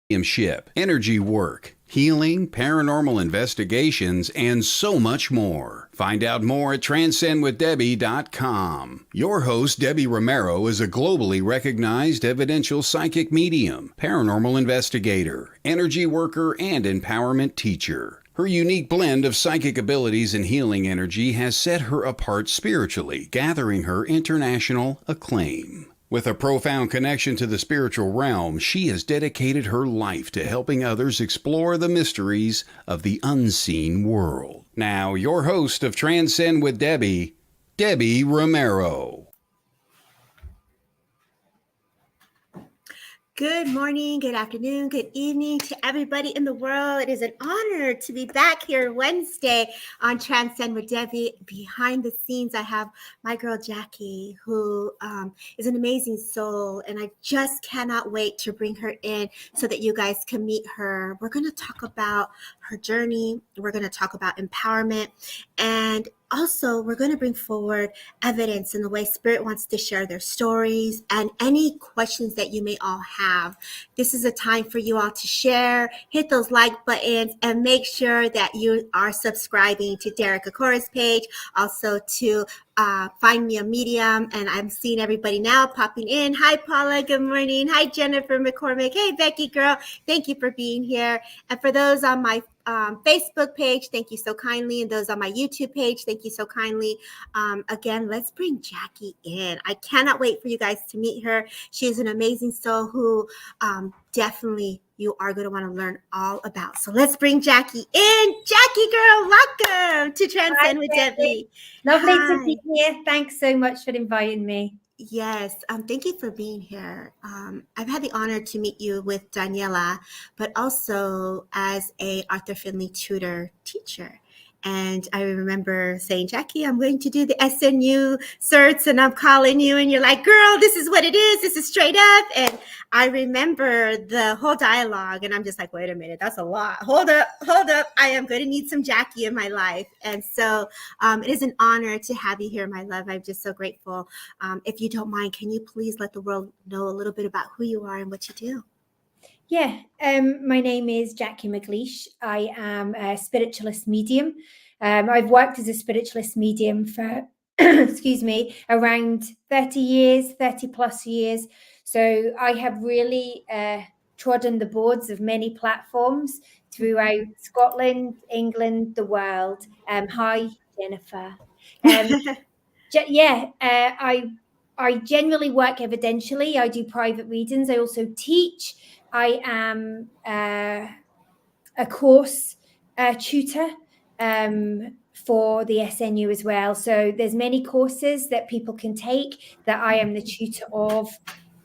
mediumship, energy work, healing, paranormal investigations, and so much more. Find out more at transcendwithdebbie.com. Your host, Debbie Romero, is a globally recognized evidential psychic medium, paranormal investigator, energy worker, and empowerment teacher. Her unique blend of psychic abilities and healing energy has set her apart spiritually, gathering her international acclaim. With a profound connection to the spiritual realm, she has dedicated her life to helping others explore the mysteries of the unseen world. Now, your host of Transcend with Debbie, Debbie Romero. Good morning, good afternoon, good evening to everybody in the world. It is an honor to be back here Wednesday on Transcend with Debbie. Behind the scenes, I have my girl Jacqui, who is an amazing soul, and I just cannot wait to bring her in so that you guys can meet her. We're going to talk about her journey. We're going to talk about empowerment, and also, we're going to bring forward evidence in the way Spirit wants to share their stories and any questions that you may all have. This is a time for you all to share, hit those like buttons, and make sure that you are subscribing to Derek Akora's page. Also to find me a Medium, and I'm seeing everybody now popping in. Hi, Paula. Good morning. Hi, Jennifer McCormick. Hey, Becky, girl. Thank you for being here. And for those on my Facebook page, thank you so kindly. And those on my YouTube page, thank you so kindly. Again, let's bring Jacqui in. I cannot wait for you guys to meet her. She is an amazing soul who definitely you are going to want to learn all about. So let's bring Jacqui in. Jacqui, girl, welcome to Transcend with Debbie. Lovely to be here. Thanks so much for inviting me. Yes, thank you for being here. I've had the honor to meet you with Daniela, but also as a Arthur Finley tutor teacher. And I remember saying, Jacqui, I'm going to do the SNU certs, and I'm calling you, and you're like, girl, this is what it is. This is straight up. And I remember the whole dialogue, and I'm just like, wait a minute, that's a lot. Hold up. I am going to need some Jacqui in my life. And so it is an honor to have you here, my love. I'm just so grateful. If you don't mind, can you please let the world know a little bit about who you are and what you do? Yeah, my name is Jacqui McGleish. I am a spiritualist medium. I've worked as a spiritualist medium for, around 30 plus years. So I have really trodden the boards of many platforms throughout Scotland, England, the world. Hi, Jennifer. I generally work evidentially. I do private readings. I also teach. I am a course tutor for the SNU as well. So there's many courses that people can take that I am the tutor of.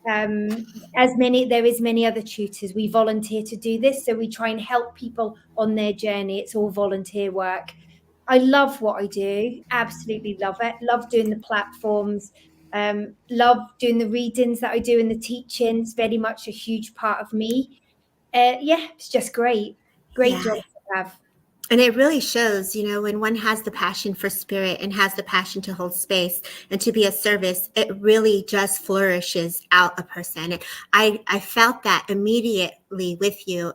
There is many other tutors. We volunteer to do this. So we try and help people on their journey. It's all volunteer work. I love what I do. Absolutely love it. Love doing the platforms. Love doing the readings that I do and the teaching. It's very much a huge part of me. It's just great. Great job to have. And it really shows, when one has the passion for spirit and has the passion to hold space and to be of service, it really just flourishes out a person. And I felt that immediately with you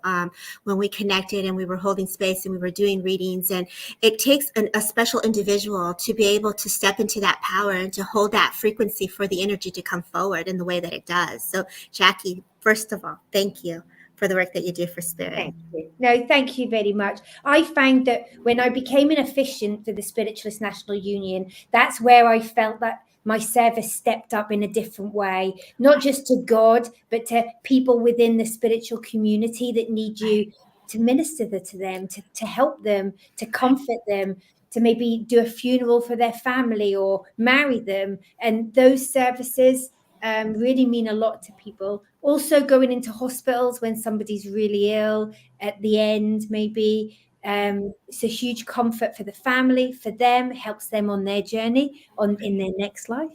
when we connected and we were holding space and we were doing readings. And it takes a special individual to be able to step into that power and to hold that frequency for the energy to come forward in the way that it does. So, Jacqui, first of all, thank you for the work that you do for Spirit. Thank you. No, thank you very much. I found that when I became an officiant for the Spiritualist National Union, that's where I felt that my service stepped up in a different way, not just to God, but to people within the spiritual community that need you to minister to them, to help them, to comfort them, to maybe do a funeral for their family or marry them. And those services really mean a lot to people. Also going into hospitals when somebody's really ill at the end, maybe it's a huge comfort for the family, for them, helps them on their journey in their next life.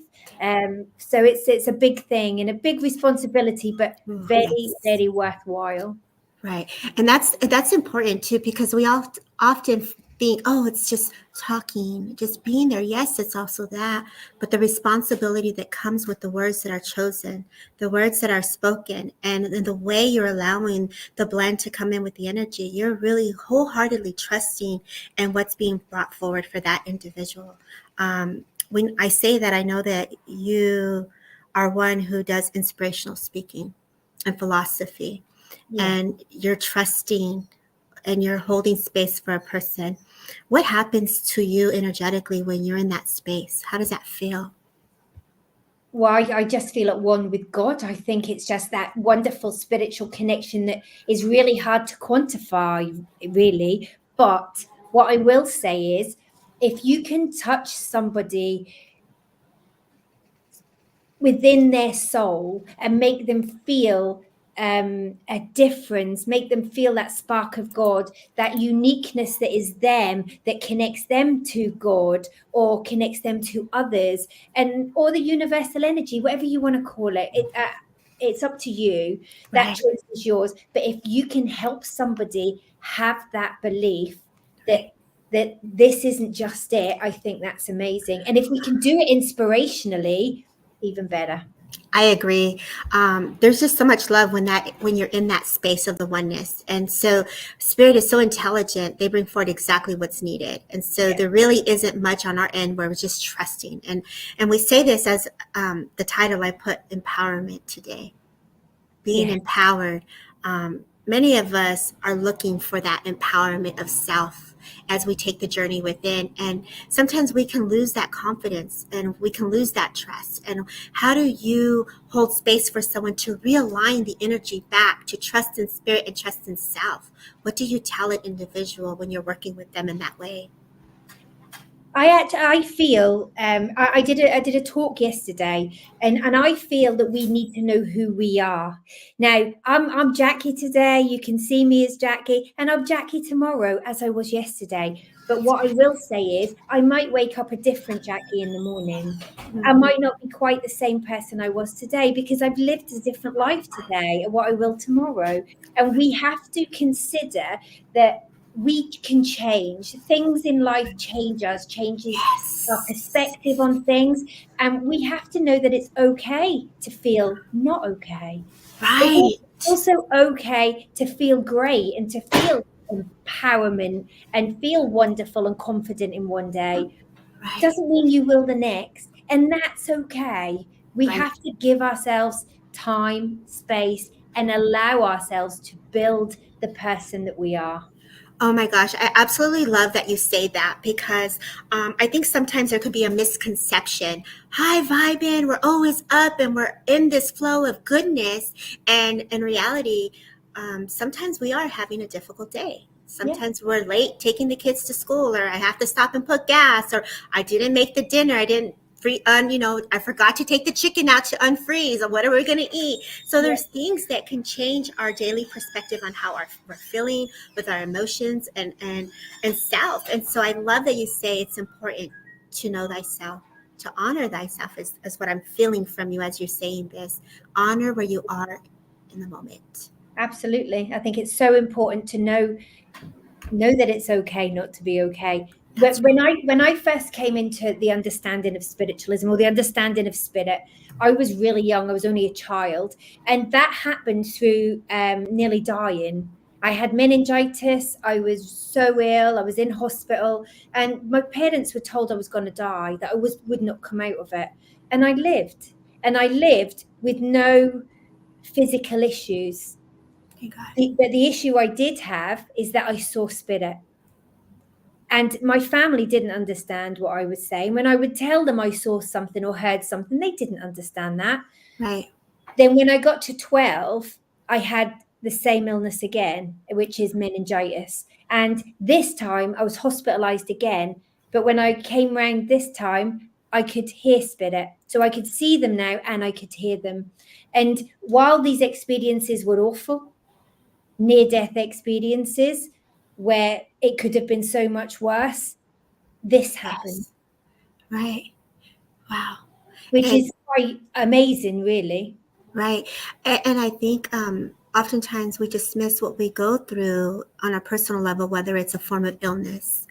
So it's a big thing and a big responsibility, but very worthwhile. Right. And that's important too, because we often think, oh, it's just talking, just being there. Yes, it's also that, but the responsibility that comes with the words that are chosen, the words that are spoken, and the way you're allowing the blend to come in with the energy, you're really wholeheartedly trusting in what's being brought forward for that individual. When I say that, I know that you are one who does inspirational speaking and philosophy, and you're trusting and you're holding space for a person. What happens to you energetically when you're in that space? How does that feel? Well, I just feel at one with God. I think it's just that wonderful spiritual connection that is really hard to quantify, really. But what I will say is, if you can touch somebody within their soul and make them feel a difference, make them feel that spark of God, that uniqueness that is them, that connects them to God or connects them to others, and or the universal energy, whatever you want to call it. It's up to you. That Right. choice is yours. But if you can help somebody have that belief that Right. that this isn't just it, I think that's amazing. And if we can do it inspirationally, even better. I agree. There's just so much love when you're in that space of the oneness, and so spirit is so intelligent. They bring forward exactly what's needed, and so Yeah. there really isn't much on our end where we're just trusting. And we say this as the title I put: empowerment today. Being Yeah. empowered. Many of us are looking for that empowerment of self as we take the journey within. And sometimes we can lose that confidence and we can lose that trust. And how do you hold space for someone to realign the energy back to trust in spirit and trust in self? What do you tell an individual when you're working with them in that way? I feel I did a talk yesterday, and I feel that we need to know who we are. Now I'm Jacqui today. You can see me as Jacqui, and I'm Jacqui tomorrow as I was yesterday. But what I will say is, I might wake up a different Jacqui in the morning. I might not be quite the same person I was today because I've lived a different life today and what I will tomorrow. And we have to consider that we can change. Things in life change us, changes our Yes. perspective on things. And we have to know that it's okay to feel not okay. It's Right. also okay to feel great and to feel empowerment and feel wonderful and confident in one day. Right. Doesn't mean you will the next. And that's okay. We Right. have to give ourselves time, space, and allow ourselves to build the person that we are. Oh my gosh, I absolutely love that you say that because I think sometimes there could be a misconception. High vibing, we're always up and we're in this flow of goodness. And in reality, sometimes we are having a difficult day. Yeah. Sometimes we're late taking the kids to school, or I have to stop and put gas, or I didn't make the dinner. I didn't I forgot to take the chicken out to unfreeze, or what are we going to eat? So Yeah. there's things that can change our daily perspective on how we're feeling with our emotions and self. And so I love that you say it's important to know thyself, to honor thyself is what I'm feeling from you as you're saying this. Honor where you are in the moment. Absolutely. I think it's so important to know that it's okay not to be okay. That's When I first came into the understanding of spiritualism or the understanding of spirit, I was really young. I was only a child, and that happened through nearly dying. I had meningitis. I was so ill. I was in hospital, and my parents were told I was going to die, that would not come out of it, and I lived. And I lived with no physical issues. you got it. The issue I did have is that I saw spirit. And my family didn't understand what I was saying. When I would tell them I saw something or heard something, they didn't understand that. Right. Then when I got to 12, I had the same illness again, which is meningitis. And this time I was hospitalized again. But when I came round this time, I could hear spirit. So I could see them now and I could hear them. And while these experiences were awful, near-death experiences where it could have been so much worse, this happened, Yes. Right. Wow. which And is quite amazing, really. right. And I think oftentimes we dismiss what we go through on a personal level, whether it's a form of illness.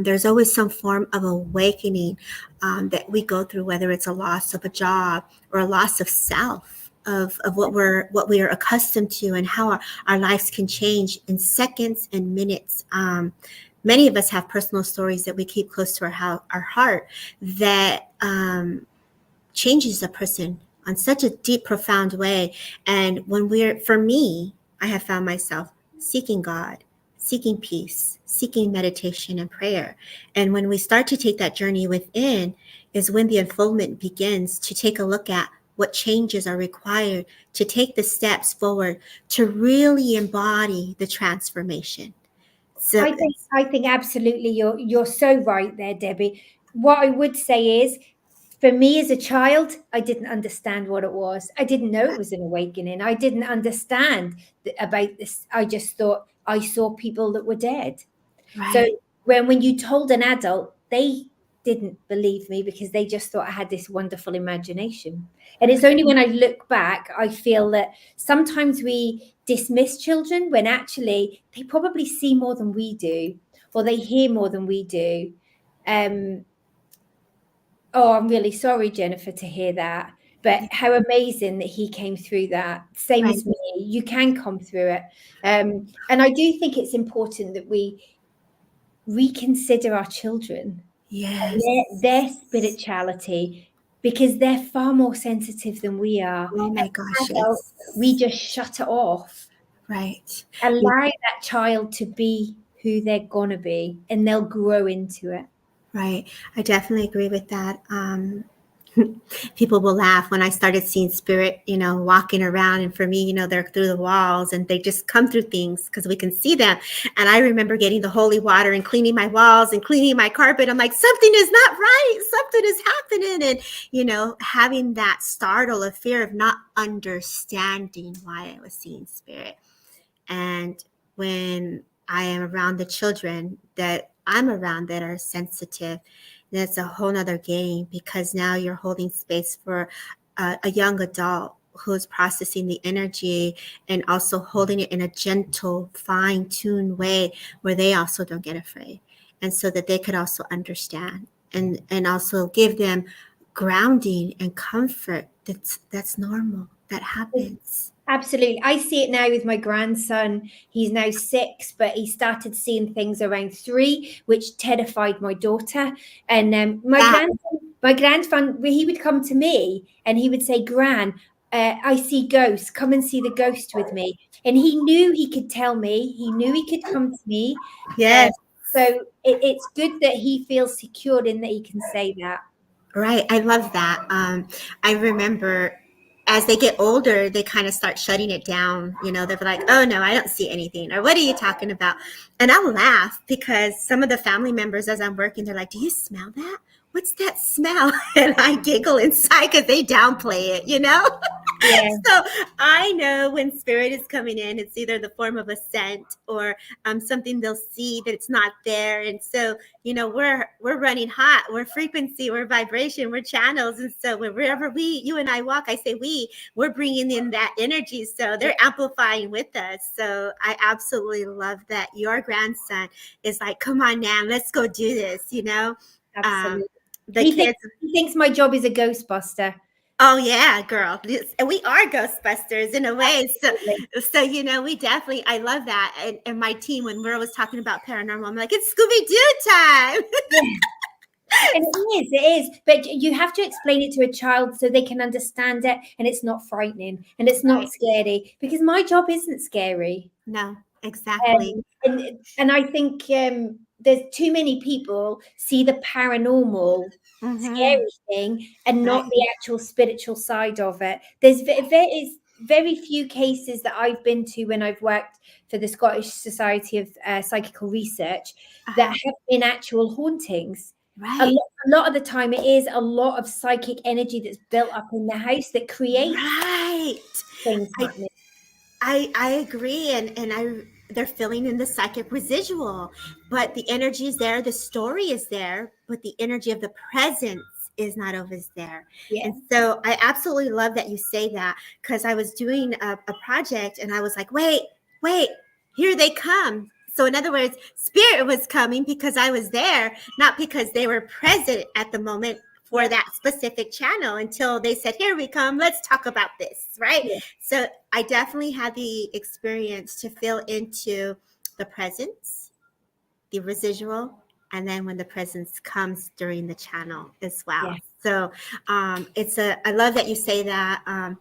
There's always some form of awakening that we go through, whether it's a loss of a job or a loss of self, of what we are accustomed to, and how our lives can change in seconds and minutes. Many of us have personal stories that we keep close to our heart that changes a person on such a deep, profound way. And for me, I have found myself seeking God, seeking peace, seeking meditation and prayer. And when we start to take that journey within, is when the unfoldment begins to take a look at what changes are required to take the steps forward to really embody the transformation. So I think absolutely you're so right there, Debbie. What I would say is, for me as a child, I didn't understand what it was. I didn't know it was an awakening. I didn't understand about this. I just thought I saw people that were dead. So right, when you told an adult, they didn't believe me because they just thought I had this wonderful imagination. And it's only when I look back, I feel that sometimes we dismiss children when actually they probably see more than we do, or they hear more than we do. Oh, I'm really sorry, Jennifer, to hear that. But how amazing that he came through that. Same right, as me. You can come through it. And I do think it's important that we reconsider our children and yes. their spirituality, because they're far more sensitive than we are. Oh my As gosh, adults, yes. we just shut it off. Right. Allow that child to be who they're going to be, and they'll grow into it. Right. I definitely agree with that. People will laugh when I started seeing spirit, walking around. And for me, they're through the walls and they just come through things because we can see them. And I remember getting the holy water and cleaning my walls and cleaning my carpet. I'm like, something is not right. Something is happening. And, having that startle of fear of not understanding why I was seeing spirit. And when I am around the children that I'm around that are sensitive, that's a whole nother game, because now you're holding space for a young adult who's processing the energy and also holding it in a gentle, fine-tuned way where they also don't get afraid. And so that they could also understand and also give them grounding and comfort. That's normal. That happens. Absolutely. I see it now with my grandson. He's now 6, but he started seeing things around 3, which terrified my daughter. And my grandson, he would come to me and he would say, Gran, I see ghosts. Come and see the ghost with me. And he knew he could tell me. He knew he could come to me. Yes. So it's good that he feels secured in that he can say that. Right. I love that. I remember as they get older, they kind of start shutting it down. They'll be like, oh, no, I don't see anything. Or what are you talking about? And I'll laugh because some of the family members, as I'm working, they're like, do you smell that? What's that smell? And I giggle inside because they downplay it, Yeah. So I know when spirit is coming in, it's either the form of a scent or something they'll see that it's not there. And so, we're running hot, we're frequency, we're vibration, we're channels. And so wherever you and I walk, I say we're bringing in that energy. So they're amplifying with us. So I absolutely love that your grandson is like, come on now, let's go do this, Absolutely. He thinks my job is a Ghostbuster. Oh yeah, girl. We are Ghostbusters in a way. So we definitely, I love that. And my team, when we're always talking about paranormal, I'm like, it's Scooby-Doo time. Yeah. And it is. But you have to explain it to a child so they can understand it, and it's not frightening and it's not scary, because my job isn't scary. No, exactly. And I think there's too many people see the paranormal scary thing and not the actual spiritual side of it. There's very few cases that I've been to when I've worked for the Scottish Society of Psychical Research that have been actual hauntings. Right. A lot of the time it is a lot of psychic energy that's built up in the house that creates things happening. I agree. And they're filling in the psychic residual, but the energy is there. The story is there, but the energy of the presence is not always there. Yeah. And so I absolutely love that you say that, because I was doing a project and I was like, wait, here they come. So in other words, spirit was coming because I was there, not because they were present at the moment for that specific channel, until they said, here we come, let's talk about this, right? Yeah. So I definitely had the experience to feel into the presence, the residual, and then when the presence comes during the channel as well. Yeah. So I love that you say that.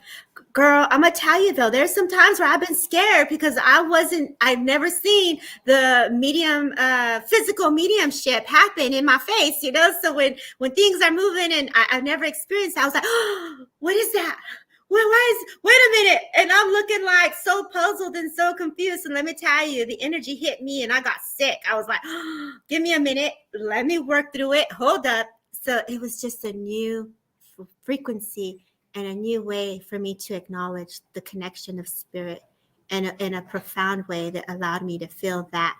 Girl, I'm gonna tell you though, there's some times where I've been scared because I've never seen the physical mediumship happen in my face, so when things are moving and I've never experienced it, I was like, oh, what is that? Wait a minute. And I'm looking like so puzzled and so confused. And let me tell you, the energy hit me and I got sick. I was like, oh, give me a minute. Let me work through it. Hold up. So it was just a new frequency and a new way for me to acknowledge the connection of spirit in a profound way that allowed me to feel that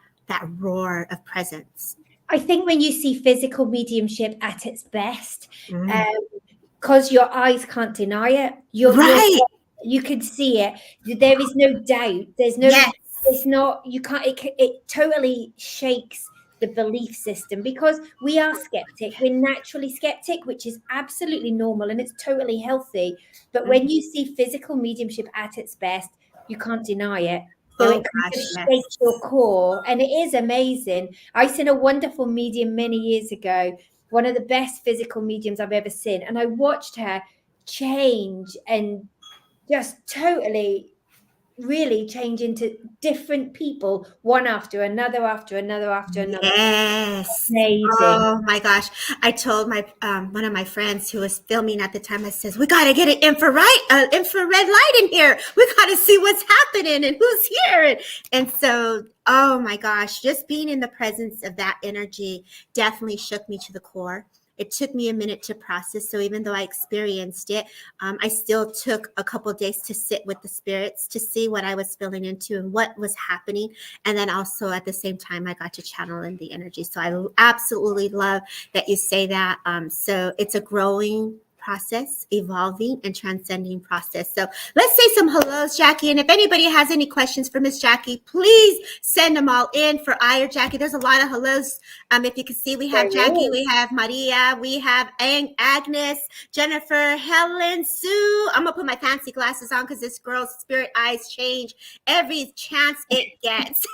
roar of presence. I think when you see physical mediumship at its best, because your eyes can't deny it, you could see it. There is no doubt. There's no. Yes. It's not. You can't. It totally shakes the belief system, because we are skeptic. We're naturally skeptic, which is absolutely normal and it's totally healthy. But when you see physical mediumship at its best, you can't deny it. So it shakes your core, and it is amazing. I seen a wonderful medium many years ago, one of the best physical mediums I've ever seen, and I watched her change and just totally really change into different people, one after another. Yes. Amazing. Oh my gosh. I told my one of my friends who was filming at the time, I says, we got to get an infrared light in here. We got to see what's happening and who's here. And so, oh my gosh, just being in the presence of that energy definitely shook me to the core. It took me a minute to process. So even though I experienced it, I still took a couple of days to sit with the spirits to see what I was feeling into and what was happening. And then also at the same time, I got to channel in the energy. So I absolutely love that you say that. So it's a growing process, evolving and transcending process. So let's say some hellos, Jacqui. And if anybody has any questions for Miss Jacqui, please send them all in for I or Jacqui. There's a lot of hellos. If you can see, we have Jacqui, we have Maria, we have Agnes, Jennifer, Helen, Sue. I'm gonna put my fancy glasses on because this girl's spirit eyes change every chance it gets.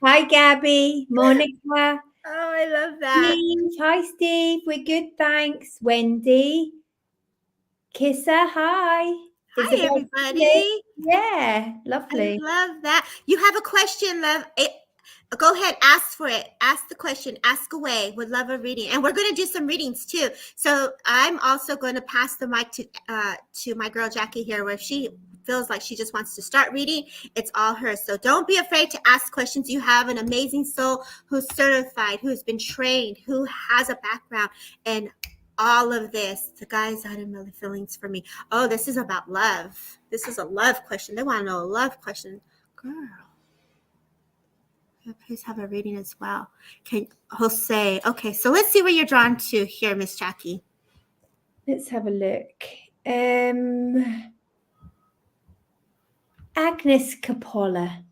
Hi, Gabby, Monica. Oh, I love that. Steve. Hi, Steve. We're good, thanks. Wendy. Kissa, hi. Hi, everybody. Yeah, lovely. I love that. You have a question, love. Go ahead, ask for it. Ask the question. Ask away. Would love a reading. And we're going to do some readings, too. So I'm also going to pass the mic to my girl, Jacqui, here, where she feels like she just wants to start reading. It's all hers. So don't be afraid to ask questions. You have an amazing soul who's certified, who's been trained, who has a background in all of this. The guys out in the feelings for me. Oh, this is about love. This is a love question. They want to know a love question. Girl. Please have a reading as well. Can Jose? Okay, so let's see where you're drawn to here, Miss Jacqui. Let's have a look. Agnes Coppola.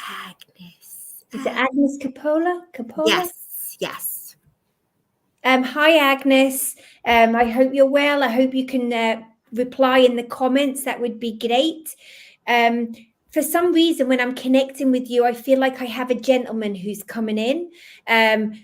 Agnes. Is it Agnes Coppola? Yes. Hi, Agnes. I hope you're well. I hope you can reply in the comments. That would be great. For some reason, when I'm connecting with you, I feel like I have a gentleman who's coming in. I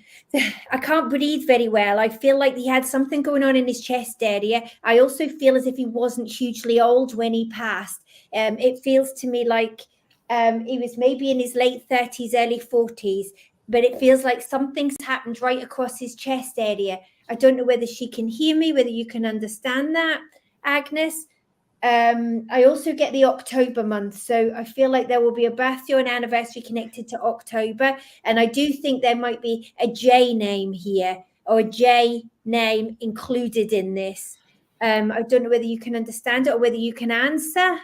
can't breathe very well. I feel like he had something going on in his chest area. I also feel as if he wasn't hugely old when he passed. It feels to me like he was maybe in his late 30s, early 40s, but it feels like something's happened right across his chest area. I don't know whether she can hear me, whether you can understand that, Agnes. I also get the October month, so I feel like there will be a birthday or an anniversary connected to October, and I do think there might be a J name here or a J name included in this. I don't know whether you can understand it or whether you can answer.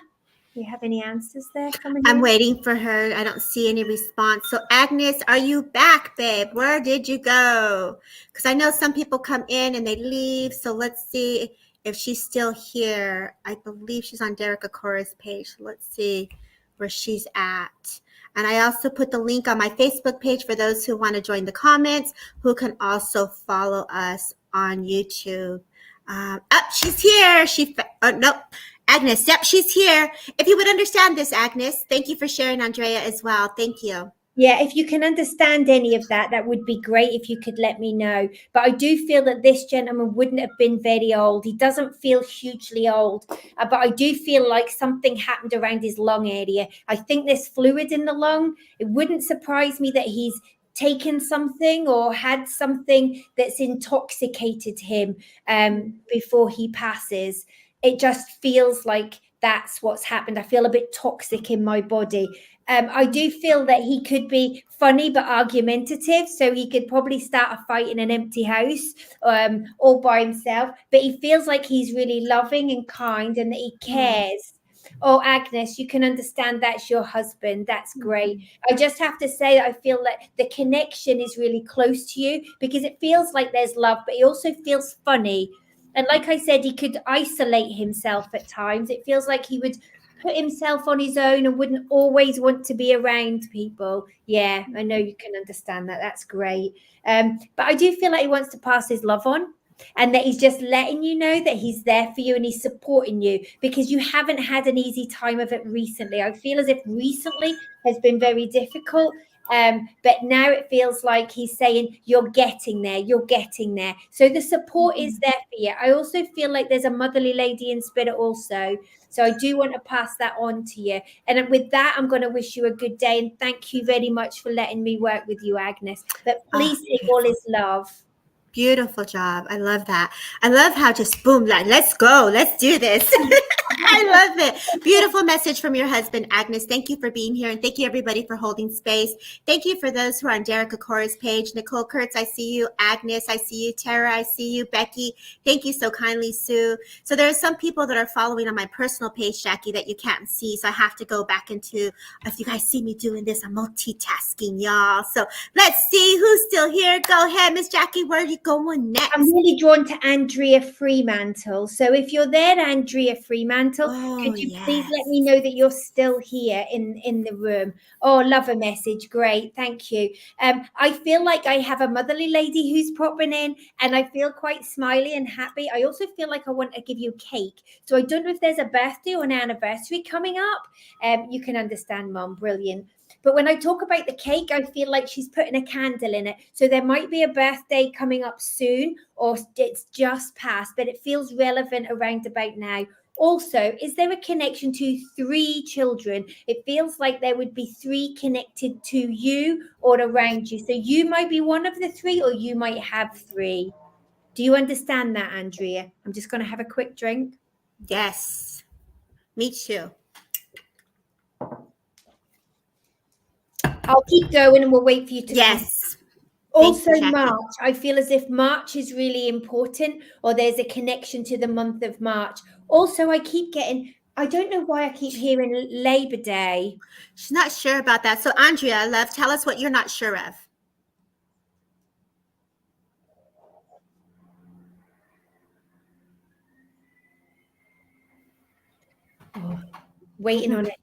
Do you have any answers there coming I'm in? waiting for her. I don't see any response. So Agnes, are you back, babe? Where did you go? Because I know some people come in and they leave. So let's see if she's still here. I believe she's on Derek Akora's page. Let's see where she's at. And I also put the link on my Facebook page for those who want to join the comments, who can also follow us on YouTube. She's here. Nope. Agnes, yep, she's here. If you would understand this, Agnes, thank you for sharing, Andrea, as well. Thank you. Yeah, if you can understand any of that, that would be great if you could let me know. But I do feel that this gentleman wouldn't have been very old. He doesn't feel hugely old, but I do feel like something happened around his lung area. I think there's fluid in the lung. It wouldn't surprise me that he's taken something or had something that's intoxicated him before he passes. It just feels like that's what's happened. I feel a bit toxic in my body. I do feel that he could be funny but argumentative, so he could probably start a fight in an empty house all by himself. But he feels like he's really loving and kind and that he cares. Oh, Agnes, you can understand that's your husband. That's great. I just have to say that I feel that the connection is really close to you because it feels like there's love, but he also feels funny. And like I said, he could isolate himself at times. It feels like he would put himself on his own and wouldn't always want to be around people. Yeah, I know you can understand that. That's great. But I do feel like he wants to pass his love on and that he's just letting you know that he's there for you and he's supporting you because you haven't had an easy time of it recently. I feel as if recently has been very difficult. But now it feels like he's saying, you're getting there, you're getting there. So the support is there for you. I also feel like there's a motherly lady in spirit also. So I do want to pass that on to you. And with that, I'm going to wish you a good day. And thank you very much for letting me work with you, Agnes. But please take all his love. Beautiful job. I love that. I love how just boom, like, let's go. Let's do this. I love it. Beautiful message from your husband, Agnes. Thank you for being here. And thank you, everybody, for holding space. Thank you for those who are on Derek Akora's page. Nicole Kurtz, I see you. Agnes, I see you. Tara, I see you. Becky, thank you so kindly, Sue. So there are some people that are following on my personal page, Jacqui, that you can't see. So I have to go back into, if you guys see me doing this, I'm multitasking, y'all. So let's see who's still here. Go ahead, Miss Jacqui. Where are you going next? I'm really drawn to Andrea Fremantle. So if you're there, Andrea Fremantle, could you please let me know that you're still here in the room? Oh, love a message. Great. Thank you. I feel like I have a motherly lady who's popping in and I feel quite smiley and happy. I also feel like I want to give you cake. So I don't know if there's a birthday or an anniversary coming up. You can understand, Mom. Brilliant. But when I talk about the cake, I feel like she's putting a candle in it. So there might be a birthday coming up soon or it's just passed, but it feels relevant around about now. Also, is there a connection to 3 children? It feels like there would be 3 connected to you or around you. So you might be one of the 3 or you might have 3. Do you understand that, Andrea? I'm just going to have a quick drink. Yes, me too. I'll keep going and we'll wait for you to Yes. Also, March. I feel as if March is really important or there's a connection to the month of March. Also, I don't know why I keep hearing Labor Day. She's not sure about that. So, Andrea, love, tell us what you're not sure of. Waiting on it.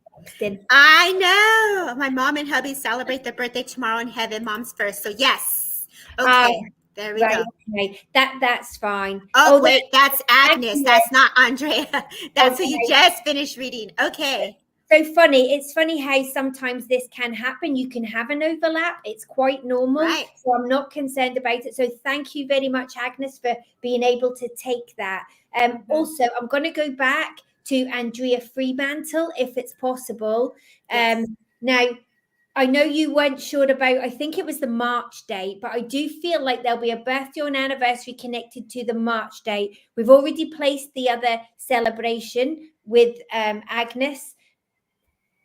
I know. My mom and hubby celebrate their birthday tomorrow in heaven. Mom's first. So, yes. Okay. There we go. Okay. That's fine. Oh, wait. That's Agnes. That's not Andrea. That's who you just finished reading. Okay. So funny. It's funny how sometimes this can happen. You can have an overlap. It's quite normal. Right. So I'm not concerned about it. So thank you very much, Agnes, for being able to take that. Also, I'm going to go back to Andrea Fremantle, if it's possible. Yes. Now, I know you weren't sure about, I think it was the March date, but I do feel like there'll be a birthday or an anniversary connected to the March date. We've already placed the other celebration with Agnes'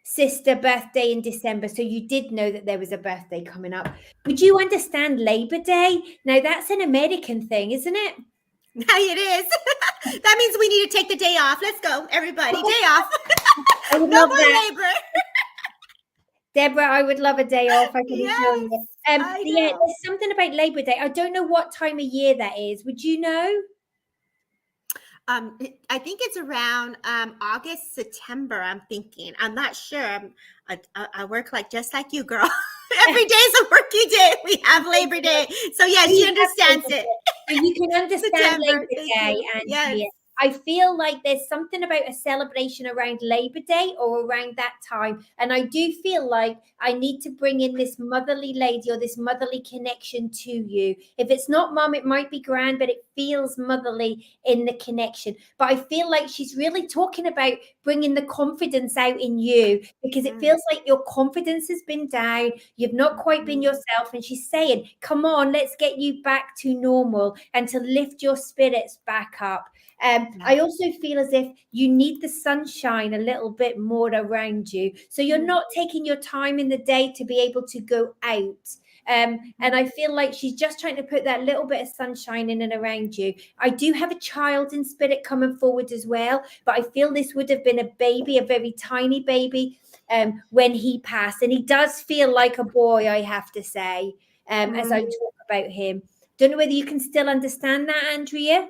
sister birthday in December. So you did know that there was a birthday coming up. Would you understand Labor Day? Now, that's an American thing, isn't it? It is. That means we need to take the day off. Let's go, everybody. Day off. I would No love more that. labor. Deborah, I would love a day off. I can tell Yes, you. I Yeah, know. there's something about Labor Day. I don't know what time of year that is. Would you know? I think it's around August, September. I'm thinking. I'm not sure. I work just like you, girl. Every day's a working day. We have Labor Day, so yeah, she We have understands Labor it. Day. So you can understand September. Labor Thank Day, you. Yes. Andrea. I feel like there's something about a celebration around Labor Day or around that time. And I do feel like I need to bring in this motherly lady or this motherly connection to you. If it's not mom, it might be grand, but it feels motherly in the connection. But I feel like she's really talking about bringing the confidence out in you, because it feels like your confidence has been down. You've not quite been yourself. And she's saying, come on, let's get you back to normal and to lift your spirits back up. I also feel as if you need the sunshine a little bit more around you. So you're not taking your time in the day to be able to go out. And I feel like she's just trying to put that little bit of sunshine in and around you. I do have a child in spirit coming forward as well, but I feel this would have been a baby, a very tiny baby, when he passed. And he does feel like a boy, I have to say, as I talk about him. Don't know whether you can still understand that, Andrea.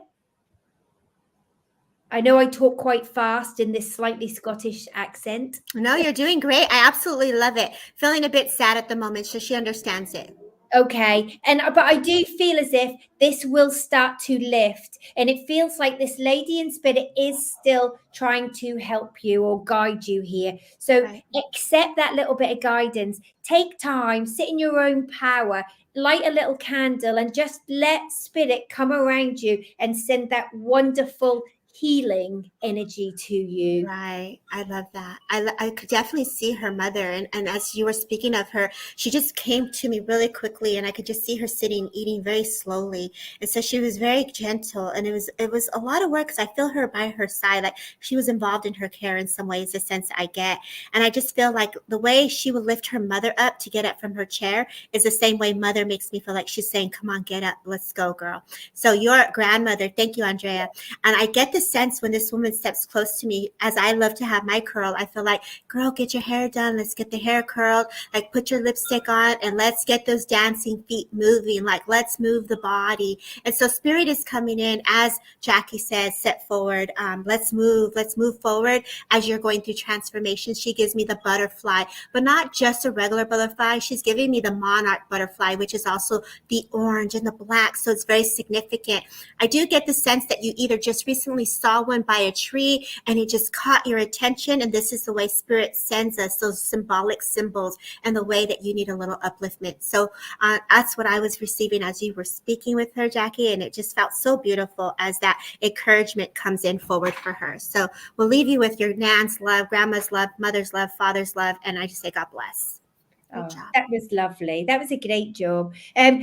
I know I talk quite fast in this slightly Scottish accent. No, you're doing great. I absolutely love it. Feeling a bit sad at the moment, so she understands it. Okay. But I do feel as if this will start to lift, and it feels like this lady in spirit is still trying to help you or guide you here. So accept that little bit of guidance. Take time, sit in your own power, light a little candle, and just let spirit come around you and send that wonderful healing energy to you. Right. I love that. I could definitely see her mother. And as you were speaking of her, she just came to me really quickly, and I could just see her sitting, eating very slowly. And so she was very gentle, and it was a lot of work, because I feel her by her side. Like she was involved in her care in some ways, the sense I get. And I just feel like the way she would lift her mother up to get up from her chair is the same way mother makes me feel like she's saying, come on, get up. Let's go, girl. So your grandmother, thank you, Andrea. And I get the sense when this woman steps close to me, as I love to have my curl, I feel like, girl, get your hair done. Let's get the hair curled. Like put your lipstick on and let's get those dancing feet moving. Like let's move the body. And so spirit is coming in, as Jacqui says, step forward. Let's move forward as you're going through transformation. She gives me the butterfly, but not just a regular butterfly. She's giving me the monarch butterfly, which is also the orange and the black. So it's very significant. I do get the sense that you either just recently saw one by a tree and it just caught your attention, and this is the way spirit sends us those symbolic symbols and the way that you need a little upliftment. So that's what I was receiving as you were speaking with her, Jacqui, and it just felt so beautiful as that encouragement comes in forward for her. So we'll leave you with your nan's love, grandma's love, mother's love, father's love, and I just say God bless. Oh, that was lovely. That was a great job. I'm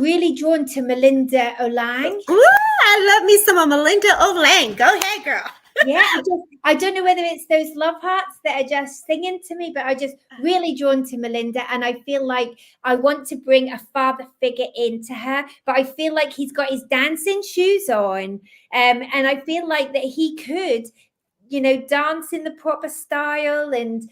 really drawn to Melinda Olang. Ooh, I love me some of Melinda Olang. Go ahead, girl. Yeah, I don't know whether it's those love hearts that are just singing to me, but I just really drawn to Melinda, and I feel like I want to bring a father figure into her, but I feel like he's got his dancing shoes on, and I feel like that he could, dance in the proper style and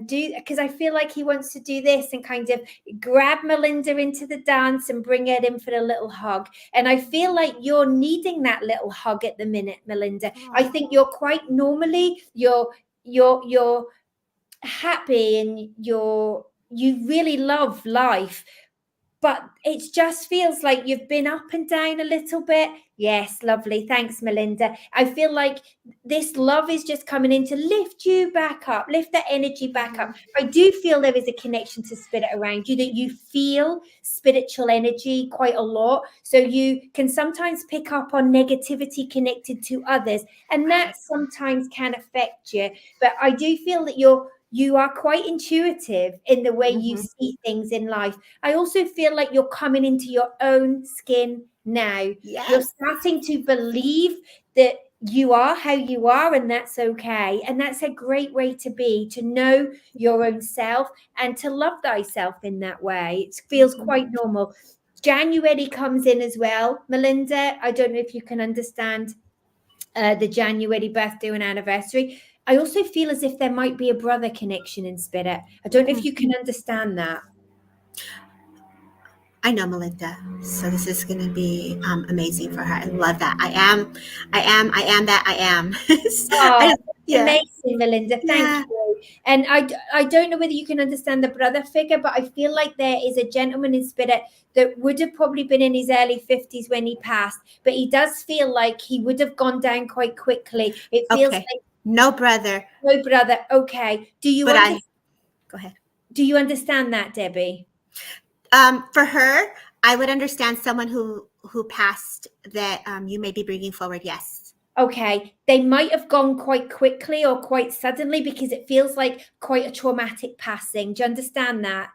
because I feel like he wants to do this and kind of grab Melinda into the dance and bring her in for a little hug. And I feel like you're needing that little hug at the minute, Melinda. I think you're quite normally, you're happy and you really love life. But it just feels like you've been up and down a little bit. Yes, lovely. Thanks, Melinda. I feel like this love is just coming in to lift you back up, lift that energy back up. I do feel there is a connection to spirit around you, that you feel spiritual energy quite a lot. So you can sometimes pick up on negativity connected to others, and that sometimes can affect you. But I do feel that you are quite intuitive in the way you see things in life. I also feel like you're coming into your own skin now. Yes. You're starting to believe that you are how you are, and that's okay. And that's a great way to be, to know your own self and to love thyself in that way. It feels quite normal. January comes in as well, Melinda. I don't know if you can understand the January birthday and anniversary. I also feel as if there might be a brother connection in spirit. I don't know if you can understand that. I know Melinda, so this is going to be amazing for her. I love that. I am that I am. Oh, Yeah, amazing, Melinda. Thank yeah. you. And I don't know whether you can understand the brother figure, but I feel like there is a gentleman in spirit that would have probably been in his early 50s when he passed, but he does feel like he would have gone down quite quickly. It feels Okay, like no brother, no brother. Okay. but go ahead. Do you understand that, Debbie? For her, I would understand someone who passed that you may be bringing forward. Yes. Okay, they might have gone quite quickly or quite suddenly because it feels like quite a traumatic passing. Do you understand that?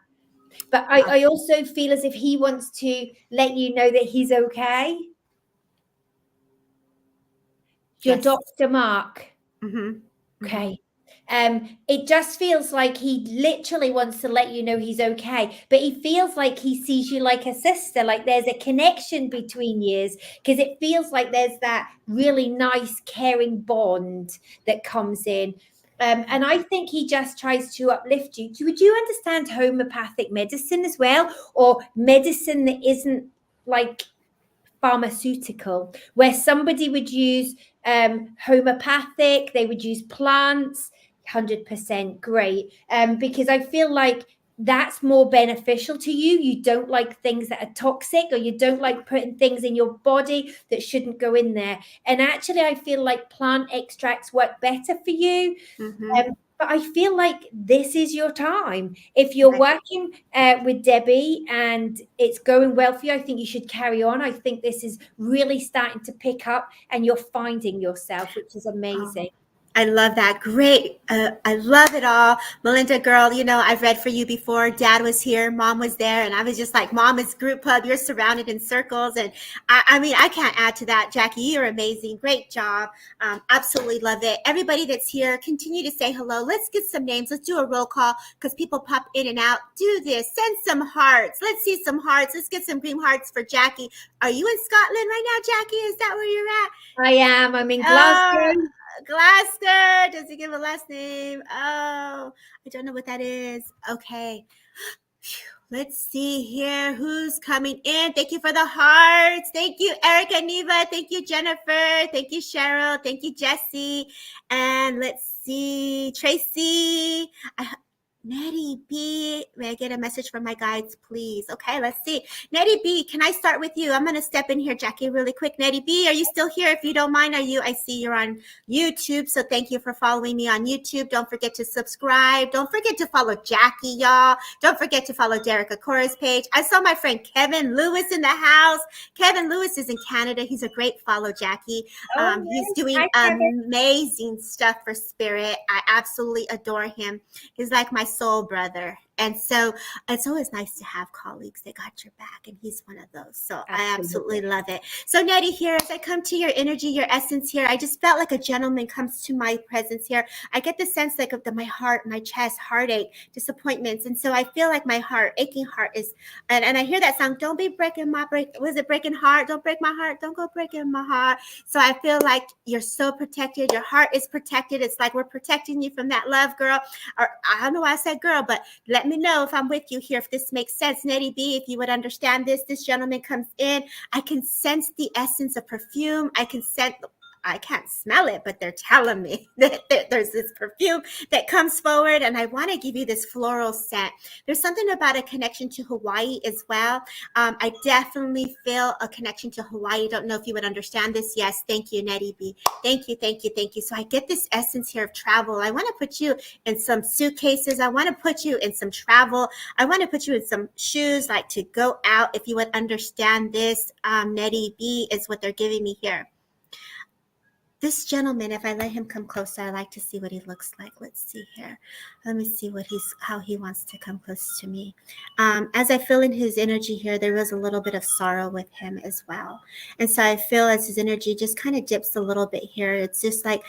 But I also feel as if he wants to let you know that he's okay. Your Yes. Dr. Mark. Mm-hmm. Okay. It just feels like he literally wants to let you know he's okay, but he feels like he sees you like a sister, like there's a connection between years, because it feels like there's that really nice, caring bond that comes in. And I think he just tries to uplift you. Would you understand homeopathic medicine as well, or medicine that isn't like pharmaceutical, where somebody would use homeopathic, they would use plants? 100% great, because I feel like that's more beneficial to you. You don't like things that are toxic, or you don't like putting things in your body that shouldn't go in there. And actually, I feel like plant extracts work better for you. Mm-hmm. But I feel like this is your time. If you're Right. working with Debbie and it's going well for you, I think you should carry on. I think this is really starting to pick up and you're finding yourself, which is amazing. I love that. Great. I love it all. Melinda, girl, I've read for you before. Dad was here, mom was there, and I was just like, Mom is group hub. You're surrounded in circles. And I mean, I can't add to that. Jacqui, you're amazing. Great job. Absolutely love it. Everybody that's here, continue to say hello. Let's get some names. Let's do a roll call because people pop in and out. Do this. Send some hearts. Let's see some hearts. Let's get some green hearts for Jacqui. Are you in Scotland right now, Jacqui? Is that where you're at? I am. I'm in Glasgow. Glasgow. Does he give a last name? Oh, I don't know what that is. Okay. Let's see here who's coming in. Thank you for the hearts. Thank you, Erica, Neva. Thank you, Jennifer. Thank you, Cheryl. Thank you, Jesse. And let's see, Tracy. Nettie B, may I get a message from my guides, please? Okay, let's see. Nettie B, can I start with you? I'm going to step in here, Jacqui, really quick. Nettie B, are you still here? If you don't mind, I see you're on YouTube, so thank you for following me on YouTube. Don't forget to subscribe. Don't forget to follow Jacqui, y'all. Don't forget to follow Derek Akora's page. I saw my friend Kevin Lewis in the house. Kevin Lewis is in Canada. He's a great follow, Jacqui. He's doing amazing stuff for Spirit. I absolutely adore him. He's like my soul brother. And so it's always nice to have colleagues that got your back, and he's one of those. So I absolutely love it. So Nettie, here, as I come to your energy, your essence here, I just felt like a gentleman comes to my presence here. I get the sense like of my heart, my chest, heartache, disappointments. And so I feel like my heart, aching heart is, and I hear that song, don't be breaking my was it breaking heart? Don't break my heart. Don't go breaking my heart. So I feel like you're so protected. Your heart is protected. It's like we're protecting you from that love, girl. Or I don't know why I said girl, but let me know if I'm with you here, if this makes sense. Nettie B, if you would understand this, this gentleman comes in. I can sense the essence of perfume. I can't smell it, but they're telling me that there's this perfume that comes forward, and I want to give you this floral scent. There's something about a connection to Hawaii as well. I definitely feel a connection to Hawaii. Don't know if you would understand this. Yes, thank you, Nettie B. Thank you, thank you, thank you. So I get this essence here of travel. I want to put you in some suitcases. I want to put you in some travel. I want to put you in some shoes, like to go out. If you would understand this, Nettie B is what they're giving me here. This gentleman, if I let him come closer, I like to see what he looks like. Let's see here. Let me see how he wants to come close to me. As I feel in his energy here, there was a little bit of sorrow with him as well. And so I feel as his energy just kind of dips a little bit here. It's just like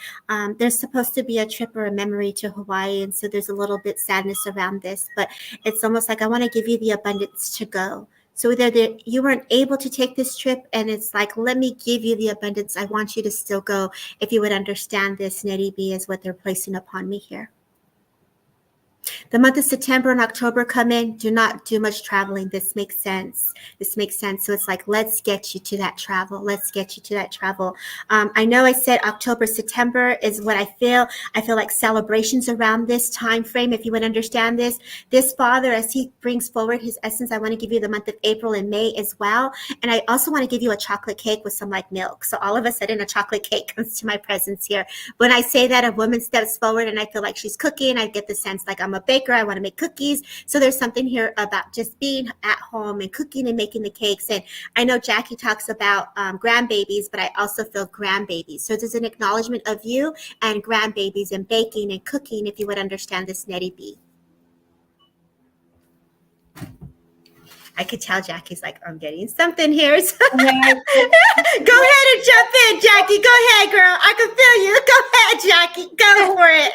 there's supposed to be a trip or a memory to Hawaii. And so there's a little bit sadness around this, but it's almost like I want to give you the abundance to go. So either you weren't able to take this trip, and it's like, let me give you the abundance. I want you to still go. If you would understand this, Nettie B is what they're placing upon me here. The month of September and October come in. Do not do much traveling. This makes sense. This makes sense. So it's like, let's get you to that travel. Let's get you to that travel. I know I said October, September is what I feel. I feel like celebrations around this time frame. If you would understand this, this Father, as he brings forward his essence, I want to give you the month of April and May as well. And I also want to give you a chocolate cake with some like milk. So all of a sudden a chocolate cake comes to my presence here. When I say that, a woman steps forward and I feel like she's cooking. I get the sense like I'm a baker. I want to make cookies. So there's something here about just being at home and cooking and making the cakes. And I know Jacqui talks about grandbabies, but I also feel grandbabies. So there's an acknowledgement of you and grandbabies and baking and cooking, if you would understand this, Nettie B. I could tell Jacqui's like, I'm getting something here. So go ahead and jump in, Jacqui. Go ahead, girl. I can feel you. Go ahead, Jacqui. Go for it.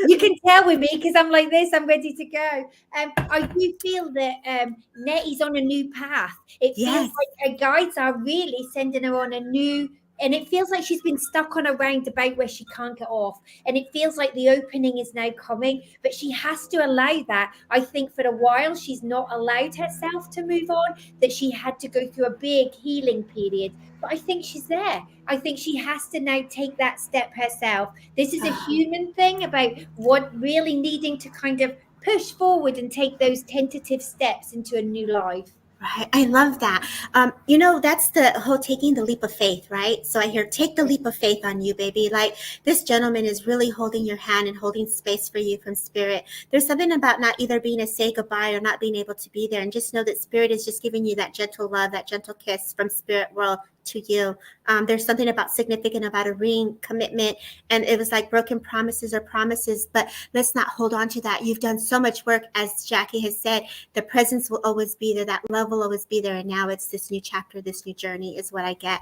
You can tell with me because I'm like this. I'm ready to go. I do feel that Nettie's on a new path. It feels like her guides are really sending her on a new. And it feels like she's been stuck on a roundabout where she can't get off. And it feels like the opening is now coming, but she has to allow that. I think for a while, she's not allowed herself to move on, that she had to go through a big healing period. But I think she's there. I think she has to now take that step herself. This is a human thing about what really needing to kind of push forward and take those tentative steps into a new life. Right. I love that. That's the whole taking the leap of faith, right? So I hear, take the leap of faith on you, baby. Like, this gentleman is really holding your hand and holding space for you from Spirit. There's something about not either being a say goodbye or not being able to be there. And just know that Spirit is just giving you that gentle love, that gentle kiss from Spirit world to you. There's something about significant about a ring commitment, and it was like broken promises or promises, but let's not hold on to that. You've done so much work, as Jacqui has said. The presence will always be there, that love will always be there, and now it's this new chapter, this new journey is what I get.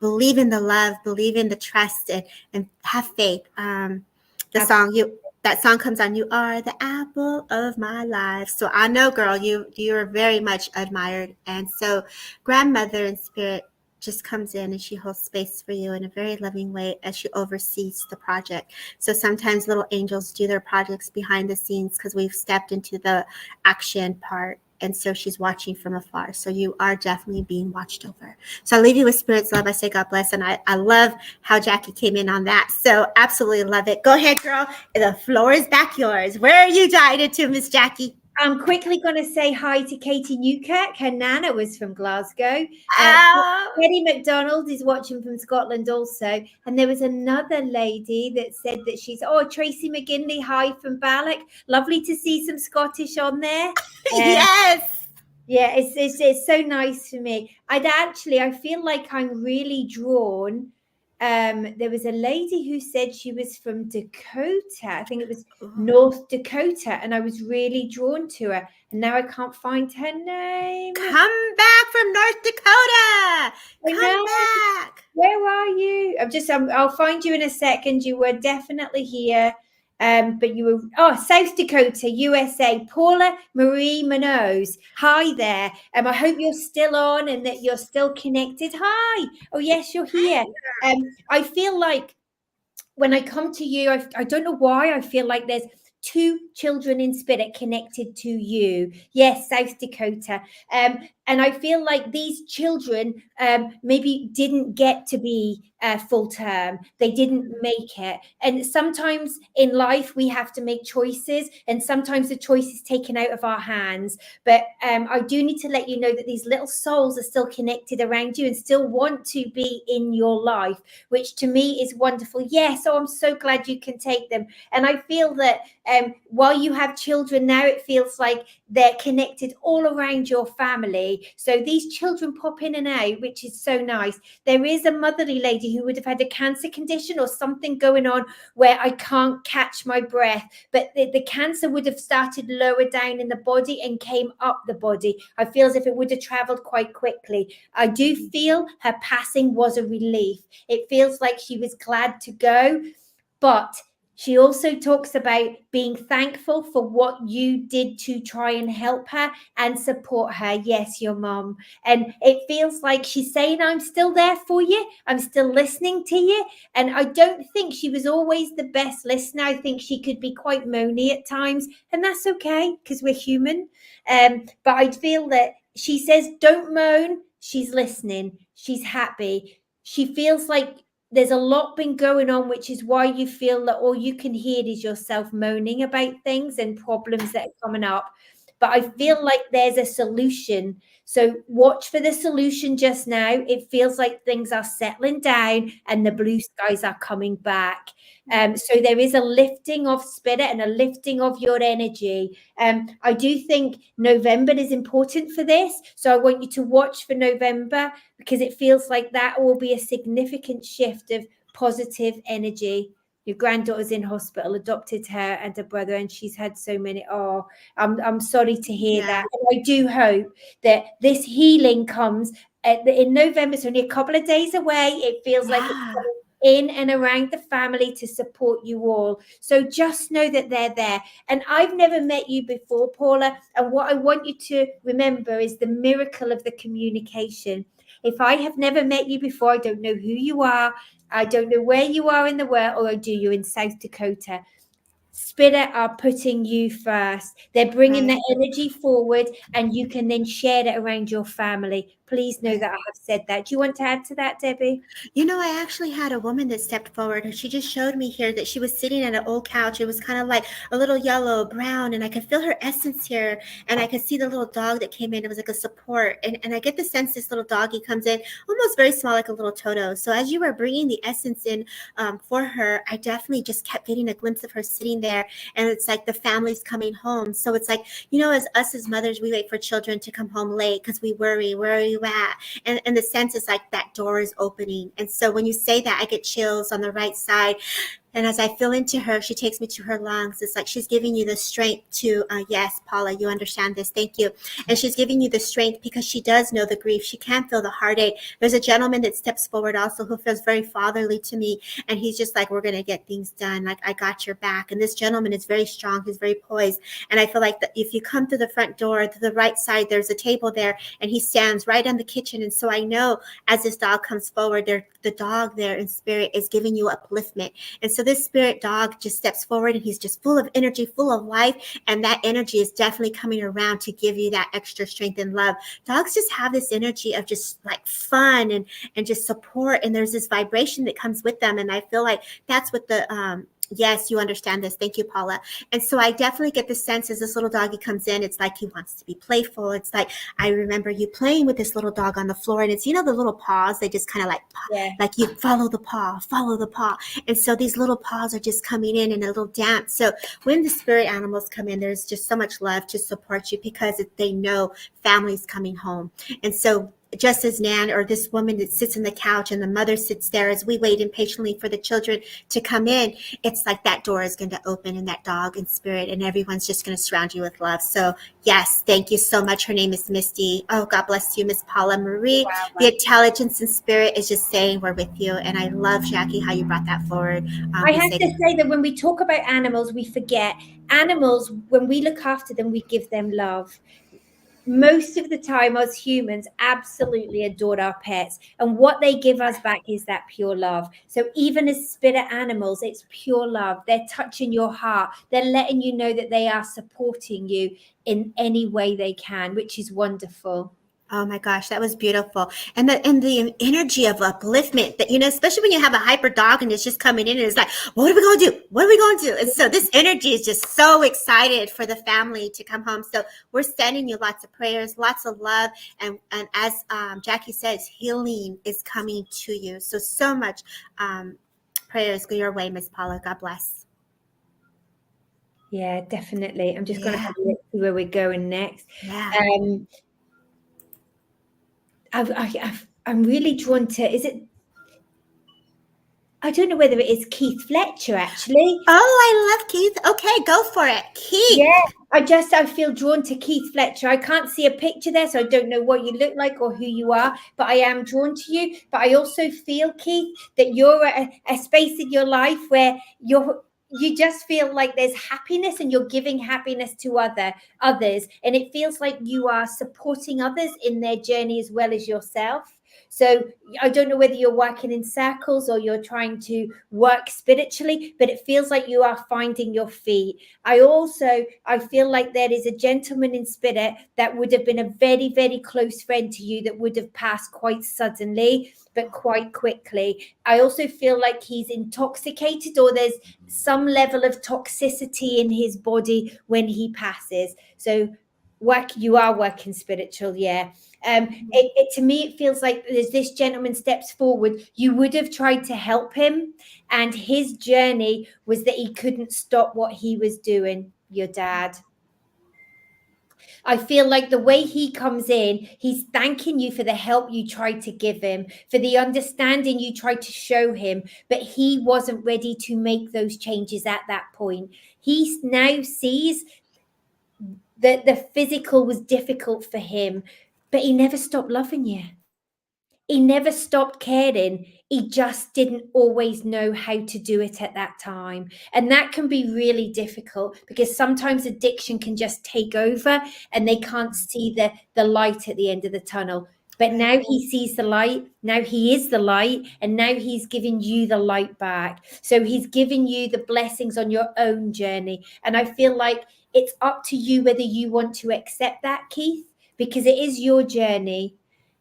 Believe in the love, believe in the trust, and have faith. That song comes on, you are the apple of my life. So I know, girl, you are very much admired. And so grandmother in Spirit just comes in and she holds space for you in a very loving way as she oversees the project. So sometimes little angels do their projects behind the scenes because we've stepped into the action part. And so she's watching from afar. So you are definitely being watched over. So I leave you with Spirit's love. I say God bless. And I love how Jacqui came in on that. So absolutely love it. Go ahead, girl. The floor is back yours. Where are you guided to, Miss Jacqui? I'm quickly going to say hi to Katie Newkirk. Her nana was from Glasgow. Eddie McDonald is watching from Scotland also. And there was another lady that said that she's, Tracy McGinley, hi from Ballock. Lovely to see some Scottish on there. Yes. Yeah, it's so nice for me. I feel like I'm really drawn. There was a lady who said she was from Dakota. I think it was North Dakota, and I was really drawn to her. And now I can't find her name. Come back from North Dakota. Come back. Where are you? I'll find you in a second. You were definitely here. But you were South Dakota, USA. Paula Marie Manoz. Hi there. I hope you're still on and that you're still connected. Hi. Oh yes, you're here. I feel like when I come to you, I don't know why I feel like there's two children in spirit connected to you. Yes, South Dakota. And I feel like these children maybe didn't get to be full term. They didn't make it. And sometimes in life, we have to make choices. And sometimes the choice is taken out of our hands. But I do need to let you know that these little souls are still connected around you and still want to be in your life, which to me is wonderful. Yes, I'm so glad you can take them. And I feel that while you have children now, it feels like they're connected all around your family. So these children pop in and out, which is so nice. There is a motherly lady who would have had a cancer condition or something going on where I can't catch my breath, but the cancer would have started lower down in the body and came up the body. I feel as if it would have traveled quite quickly. I do feel her passing was a relief. It feels like she was glad to go, but She also talks about being thankful for what you did to try and help her and support her. Yes, your mom. And it feels like she's saying, I'm still there for you. I'm still listening to you. And I don't think she was always the best listener. I think she could be quite moany at times. And that's okay because we're human. But I feel that she says, don't moan. She's listening. She's happy. She feels like there's a lot been going on, which is why you feel that all you can hear is yourself moaning about things and problems that are coming up. But I feel like there's a solution. So watch for the solution just now. It feels like things are settling down and the blue skies are coming back. So there is a lifting of spirit and a lifting of your energy. I do think November is important for this. So I want you to watch for November because it feels like that will be a significant shift of positive energy. Your granddaughter's in hospital, adopted her and her brother, and she's had so many. Oh, I'm sorry to hear that. And I do hope that this healing comes in November. It's only a couple of days away. It feels like it's coming in and around the family to support you all. So just know that they're there. And I've never met you before, Paula. And what I want you to remember is the miracle of the communication. If I have never met you before, I don't know who you are. I don't know where you are in the world, or I do you in South Dakota. Spirit are putting you first. They're bringing the energy forward, and you can then share it around your family. Please know that I have said that. Do you want to add to that, Debbie? You know, I actually had a woman that stepped forward and she just showed me here that she was sitting at an old couch. It was kind of like a little yellow, brown, and I could feel her essence here. And I could see the little dog that came in. It was like a support. And I get the sense this little doggy comes in almost very small, like a little Toto. So as you were bringing the essence in for her, I definitely just kept getting a glimpse of her sitting there. And it's like the family's coming home. So it's like, you know, as us as mothers, we wait for children to come home late because we worry, where are you at? And the sense is like that door is opening. And so when you say that, I get chills on the right side. And as I feel into her, she takes me to her lungs. It's like she's giving you the strength to, yes, Paula, you understand this. Thank you. And she's giving you the strength because she does know the grief. She can feel the heartache. There's a gentleman that steps forward also who feels very fatherly to me. And he's just like, we're going to get things done. Like, I got your back. And this gentleman is very strong. He's very poised. And I feel like if you come through the front door, to the right side, there's a table there. And he stands right on the kitchen. And so I know as this dog comes forward, the dog there in spirit is giving you upliftment. And so this spirit dog just steps forward and he's just full of energy, full of life. And that energy is definitely coming around to give you that extra strength and love. Dogs just have this energy of just like fun and just support. And there's this vibration that comes with them. And I feel like that's what yes, you understand this. Thank you, Paula. And so I definitely get the sense as this little doggy comes in, it's like he wants to be playful. It's like, I remember you playing with this little dog on the floor, and it's, you know, the little paws, they just kind of like you follow the paw. And so these little paws are just coming in a little dance. So when the spirit animals come in, there's just so much love to support you because they know family's coming home. And so just as Nan or this woman that sits on the couch and the mother sits there as we wait impatiently for the children to come in, it's like that door is going to open and that dog and spirit and everyone's just going to surround you with love. So yes, thank you so much. Her name is Misty. Oh, God bless you, Miss Paula Marie. Wow. The intelligence and spirit is just saying we're with you. And I love, Jacqui, how you brought that forward. I have to say that when we talk about animals, we forget animals. When we look after them, we give them love. Most of the time, us humans absolutely adore our pets, and what they give us back is that pure love. So even as spirit animals, it's pure love. They're touching your heart. They're letting you know that they are supporting you in any way they can, which is wonderful. Oh my gosh, that was beautiful. And the energy of upliftment that, you know, especially when you have a hyper dog and it's just coming in and it's like, what are we going to do? What are we going to do? And so this energy is just so excited for the family to come home. So we're sending you lots of prayers, lots of love. And as Jacqui says, healing is coming to you. So much prayers go your way, Miss Paula. God bless. Yeah, definitely. I'm just going to have a look see where we're going next. Yeah. I'm really drawn to, I don't know whether it is Keith Fletcher, actually. Oh, I love Keith. Okay, go for it. Keith. Yeah, I feel drawn to Keith Fletcher. I can't see a picture there, so I don't know what you look like or who you are, but I am drawn to you. But I also feel, Keith, that you're at a space in your life where you just feel like there's happiness and you're giving happiness to others, and it feels like you are supporting others in their journey as well as yourself. So I don't know whether you're working in circles or you're trying to work spiritually, but it feels like you are finding your feet. I feel like there is a gentleman in spirit that would have been a very, very close friend to you that would have passed quite suddenly, but quite quickly. I also feel like he's intoxicated, or there's some level of toxicity in his body when he passes. So you are working spiritual, yeah. To me, it feels like as this gentleman steps forward, you would have tried to help him, and his journey was that he couldn't stop what he was doing, your dad. I feel like the way he comes in, he's thanking you for the help you tried to give him, for the understanding you tried to show him, but he wasn't ready to make those changes at that point. He now sees that the physical was difficult for him, but he never stopped loving you. He never stopped caring. He just didn't always know how to do it at that time. And that can be really difficult because sometimes addiction can just take over and they can't see the light at the end of the tunnel. But now he sees the light. Now he is the light. And now he's giving you the light back. So he's giving you the blessings on your own journey. And I feel like it's up to you whether you want to accept that, Keith, because it is your journey.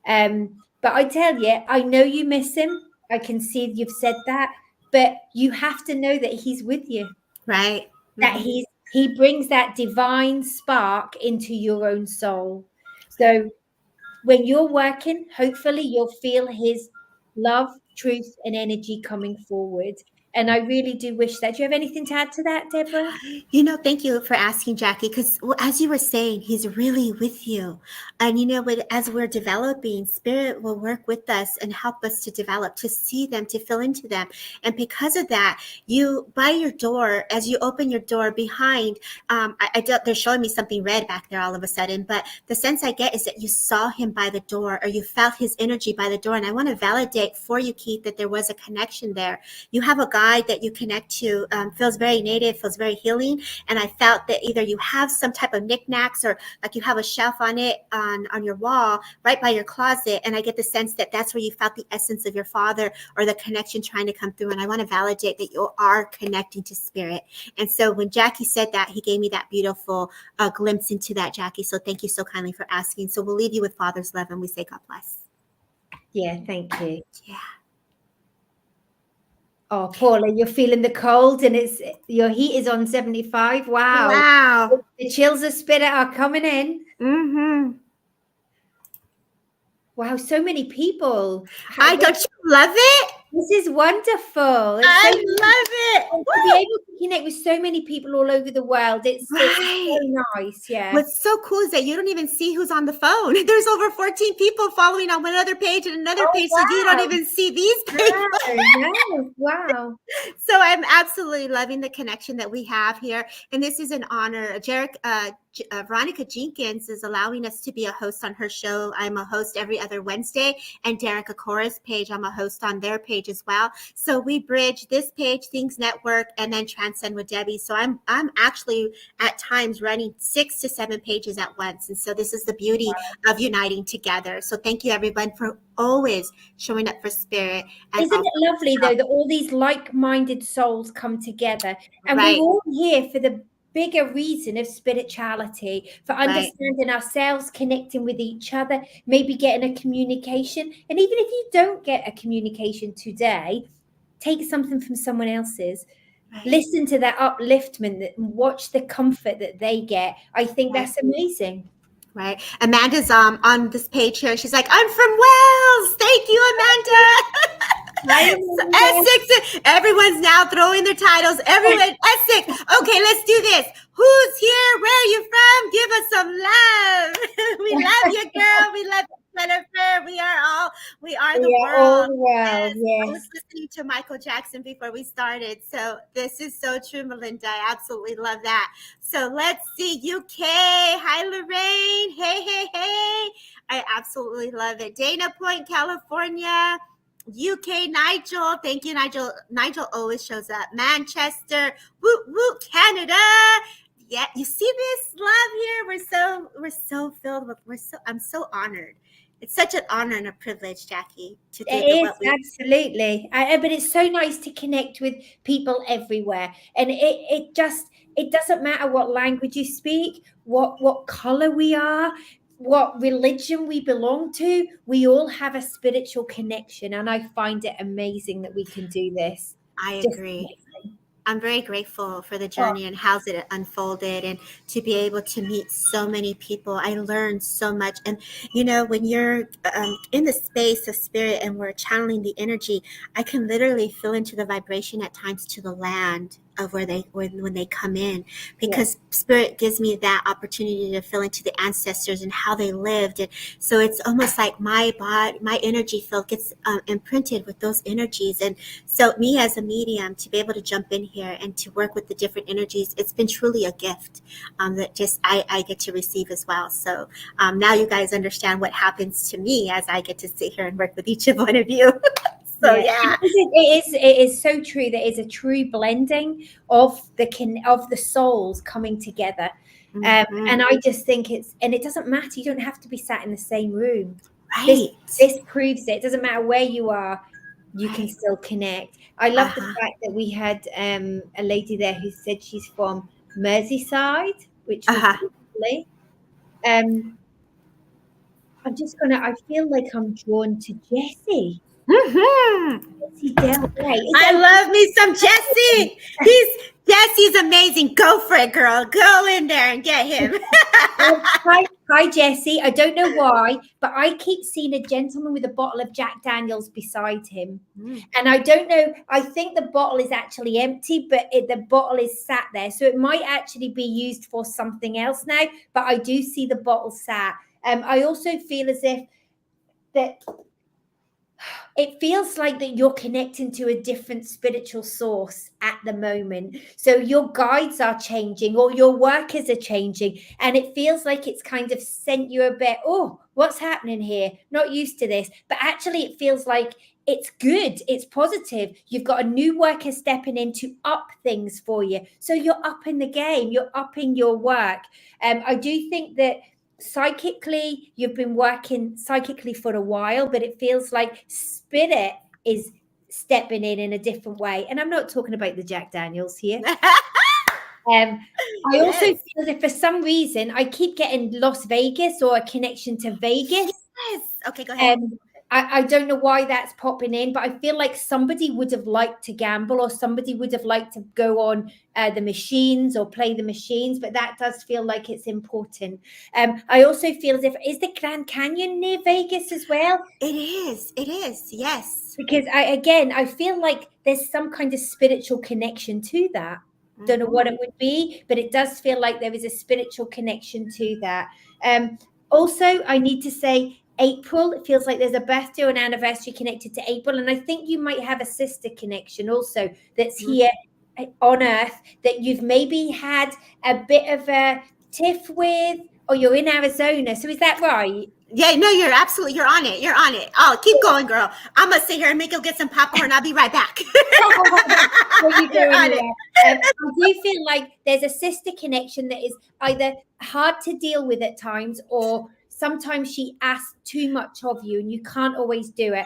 But I tell you, I know you miss him. I can see you've said that, but you have to know that he's with you. Right. That he brings that divine spark into your own soul. So when you're working, hopefully you'll feel his love, truth, and energy coming forward. And I really do wish that. Do you have anything to add to that, Deborah? Thank you for asking, Jacqui, because as you were saying, he's really with you. And, as we're developing, Spirit will work with us and help us to develop, to see them, to fill into them. And because of that, by your door, as you open your door behind, they're showing me something red back there all of a sudden, but the sense I get is that you saw him by the door, or you felt his energy by the door. And I want to validate for you, Keith, that there was a connection there. You have a guide that you connect to, feels very native, feels very healing. And I felt that either you have some type of knickknacks, or like you have a shelf on it on your wall right by your closet. And I get the sense that that's where you felt the essence of your father, or the connection trying to come through. And I want to validate that you are connecting to Spirit. And so when Jacqui said that, he gave me that beautiful glimpse into that, Jacqui. So thank you so kindly for asking. So we'll leave you with Father's love, and we say God bless. Yeah, thank you. Yeah. Oh, Paula, you're feeling the cold, and your heat is on 75. Wow. Wow. The chills of spirit are coming in. Mm-hmm. Wow, so many people. Don't you love it? This is wonderful. I love it. To be able to connect with so many people all over the world. It's so nice. Yeah. What's so cool is that you don't even see who's on the phone. There's over 14 people following on one other page and another page, wow. So you don't even see these people. Wow. So I'm absolutely loving the connection that we have here. And this is an honor. Veronica Jenkins is allowing us to be a host on her show. I'm a host every other Wednesday, and Derek Akora's page, I'm a host on their page as well. So we bridge this page, Things Network, and then Transcend with Debbie. So I'm actually at times running 6 to 7 pages at once. And so this is the beauty of uniting together. So thank you, everyone, for always showing up for Spirit. And isn't it lovely, though, that all these like-minded souls come together, and we're all here for the bigger reason of spirituality, for understanding ourselves, connecting with each other, maybe getting a communication. And even if you don't get a communication today, take something from someone else's. Listen to that upliftment, watch the comfort that they get. I think that's amazing. Right. Amanda's on this page here. She's like, I'm from Wales. Thank you, Amanda. Essex. Everyone's now throwing their titles. Everyone, Essex. Okay, let's do this. Who's here? Where are you from? Give us some love. We love you, girl. We love you, Jennifer. We are the world. All the world. Yes. I was listening to Michael Jackson before we started. So this is so true, Melinda. I absolutely love that. So let's see, UK. Hi, Lorraine. Hey. I absolutely love it. Dana Point, California. UK, Nigel. Thank you, Nigel. Nigel always shows up. Manchester, woo woo, Canada. Yeah, you see this love here. We're so filled with. I'm so honored. It's such an honor and a privilege, Jacqui, to do It is, what we. absolutely. But it's so nice to connect with people everywhere. And it doesn't matter what language you speak, what color we are, what religion we belong to. We all have a spiritual connection. And I find it amazing that we can do this. I Just agree. amazing. I'm very grateful for the Oh, journey and how it unfolded, and to be able to meet so many people. I learned so much. And, when you're in the space of spirit and we're channeling the energy, I can literally feel into the vibration at times to the land of when they come in, because spirit gives me that opportunity to feel into the ancestors and how they lived. And so it's almost like my energy field gets imprinted with those energies. And so me as a medium, to be able to jump in here and to work with the different energies, it's been truly a gift that just I get to receive as well. So now you guys understand what happens to me as I get to sit here and work with each of one of you. So yeah. It is so true. There is a true blending of the souls coming together. And I just think it doesn't matter. You don't have to be sat in the same room. Right. This proves it. It doesn't matter where you are, you can still connect. I love the fact that we had a lady there who said she's from Merseyside, which was lovely. I feel like I'm drawn to Jessie. I love me some Jesse. Jesse's amazing. Go for it, girl. Go in there and get him. Hi, Jesse. I don't know why, but I keep seeing a gentleman with a bottle of Jack Daniels beside him. And I don't know. I think the bottle is actually empty, but the bottle is sat there. So it might actually be used for something else now, but I do see the bottle sat. I also feel as if that it feels like that you're connecting to a different spiritual source at the moment. So your guides are changing or your workers are changing. And it feels like it's kind of sent you a bit, oh, what's happening here? Not used to this. But actually it feels like it's good. It's positive. You've got a new worker stepping in to up things for you. So you're upping the game. You're upping your work. I do think that psychically, you've been working psychically for a while, but it feels like spirit is stepping in a different way. And I'm not talking about the Jack Daniels here. I also feel that for some reason I keep getting Las Vegas or a connection to Vegas. Yes. Okay, go ahead. I don't know why that's popping in, but I feel like somebody would have liked to gamble or somebody would have liked to go on the machines or play the machines, but that does feel like it's important. I also feel as if, is the Grand Canyon near Vegas as well? It is, yes. Because I feel like there's some kind of spiritual connection to that. Don't know what it would be, but it does feel like there is a spiritual connection to that. Also, I need to say, April, it feels like there's a birthday or an anniversary connected to April. And I think you might have a sister connection also that's here on Earth that you've maybe had a bit of a tiff with, or you're in Arizona. So is that right? Yeah, no, you're on it. Oh, keep going, girl. I'm going to sit here and make you get some popcorn. I'll be right back. I do feel like there's a sister connection that is either hard to deal with at times, or sometimes she asks too much of you and you can't always do it.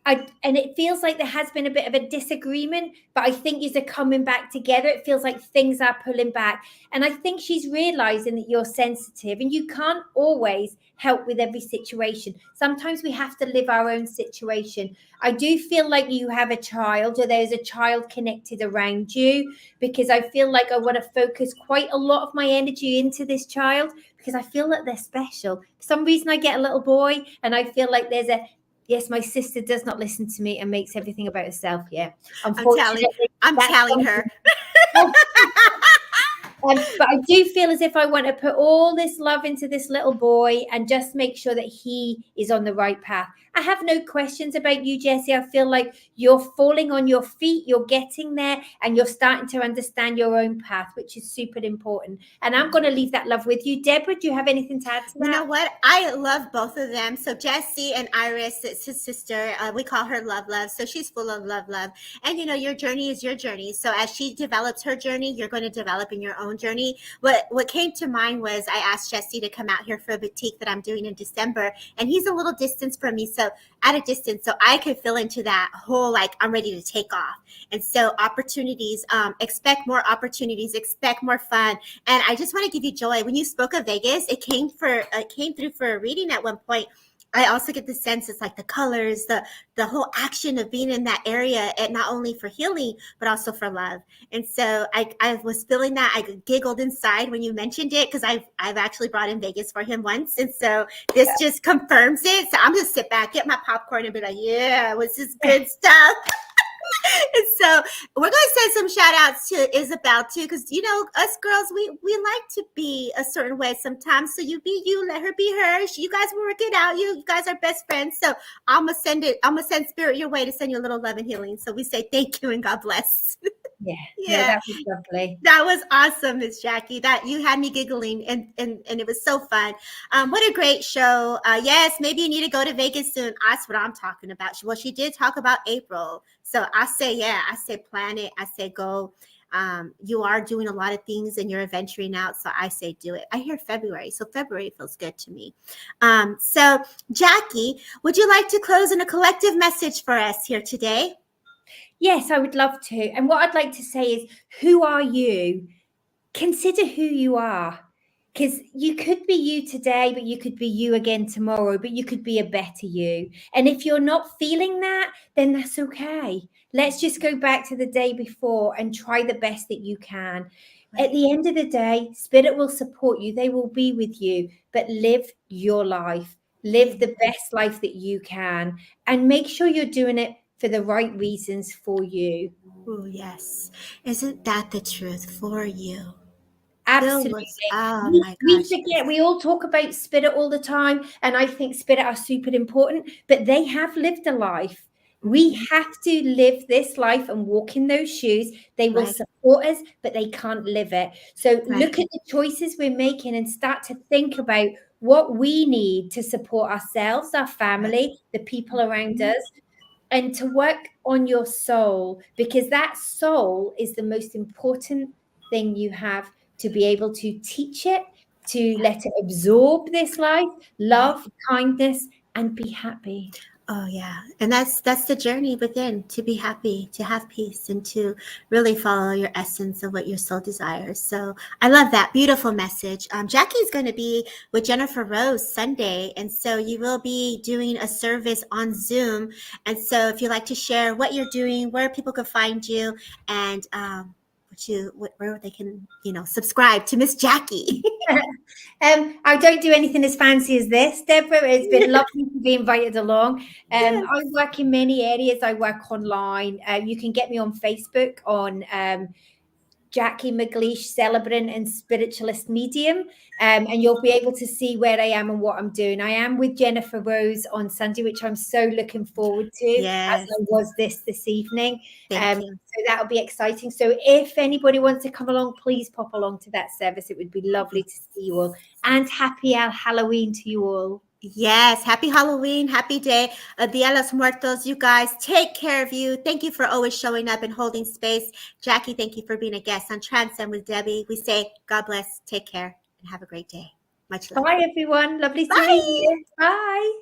And it feels like there has been a bit of a disagreement, but I think you're coming back together. It feels like things are pulling back. And I think she's realizing that you're sensitive and you can't always help with every situation. Sometimes we have to live our own situation. I do feel like you have a child, or there's a child connected around you, because I feel like I want to focus quite a lot of my energy into this child because I feel that they're special. For some reason, I get a little boy and I feel like there's yes, my sister does not listen to me and makes everything about herself. Yeah. I'm telling her. But I do feel as if I want to put all this love into this little boy and just make sure that he is on the right path. I have no questions about you, Jessie. I feel like you're falling on your feet, you're getting there, and you're starting to understand your own path, which is super important. And I'm going to leave that love with you. Deborah, do you have anything to add to that? You know what? I love both of them. So Jessie and Iris, it's his sister. We call her Love Love. So she's full of love, love. And your journey is your journey. So as she develops her journey, you're going to develop in your own journey. What came to mind was I asked Jessie to come out here for a boutique that I'm doing in December, and he's a little distance from me. So at a distance, so I could fill into that whole, like, I'm ready to take off. And so opportunities, expect more opportunities, expect more fun. And I just want to give you joy. When you spoke of Vegas, it came through for a reading at one point. I also get the sense it's like the colors, the whole action of being in that area, and not only for healing, but also for love. And so I was feeling that. I giggled inside when you mentioned it, because I've actually brought in Vegas for him once. And so this just confirms it. So I'm going to sit back, get my popcorn, and be like, yeah, this is good stuff. And so we're going to send some shout outs to Isabel too, because us girls, we like to be a certain way sometimes. So you be you, let her be her. You guys will work it out. You guys are best friends. So I'm gonna send spirit your way to send you a little love and healing. So we say thank you and God bless. Yeah, Yeah. No, that was lovely. That was awesome, Miss Jacqui. That you had me giggling, and it was so fun. What a great show. Yes, maybe you need to go to Vegas soon. That's what I'm talking about. Well, she did talk about April. So I say, plan it. I say go. You are doing a lot of things and you're adventuring out. So I say do it. I hear February. So February feels good to me. So Jacqui, would you like to close in a collective message for us here today? Yes, I would love to. And what I'd like to say is, who are you? Consider who you are. Because you could be you today, but you could be you again tomorrow, but you could be a better you. And if you're not feeling that, then that's okay. Let's just go back to the day before and try the best that you can. At the end of the day, Spirit will support you. They will be with you, but live your life. Live the best life that you can, and make sure you're doing it for the right reasons for you. Oh, yes. Isn't that the truth for you? Absolutely. Oh my We gosh. forget, we all talk about Spirit all the time, and I think Spirit are super important, but they have lived a life. We have to live this life and walk in those shoes. They will support us, but they can't live it. So look at the choices we're making and start to think about what we need to support ourselves, our family, the people around us, and to work on your soul, because that soul is the most important thing you have, to be able to teach it, to let it absorb this life, love, kindness, and be happy. Oh yeah. And that's the journey within, to be happy, to have peace, and to really follow your essence of what your soul desires. So I love that beautiful message. Jacqui's going to be with Jennifer Rose Sunday. And so you will be doing a service on Zoom. And so if you'd like to share what you're doing, where people can find you, and where they can, subscribe to Miss Jacqui. I don't do anything as fancy as this, Deborah. It's been lovely to be invited along. I work in many areas. I work online. You can get me on Facebook on Jacqui McGleish, Celebrant and Spiritualist Medium. And you'll be able to see where I am and what I'm doing. I am with Jennifer Rose on Sunday, which I'm so looking forward to, as I was this evening. So that'll be exciting. So if anybody wants to come along, please pop along to that service. It would be lovely to see you all. And happy Halloween to you all. Yes, happy Halloween, happy day, Dia los Muertos. You guys, take care of you. Thank you for always showing up and holding space. Jacqui, thank you for being a guest on Transcend with Debbie. We say God bless, take care, and have a great day. Much love. Bye, everyone. Lovely seeing you. Bye.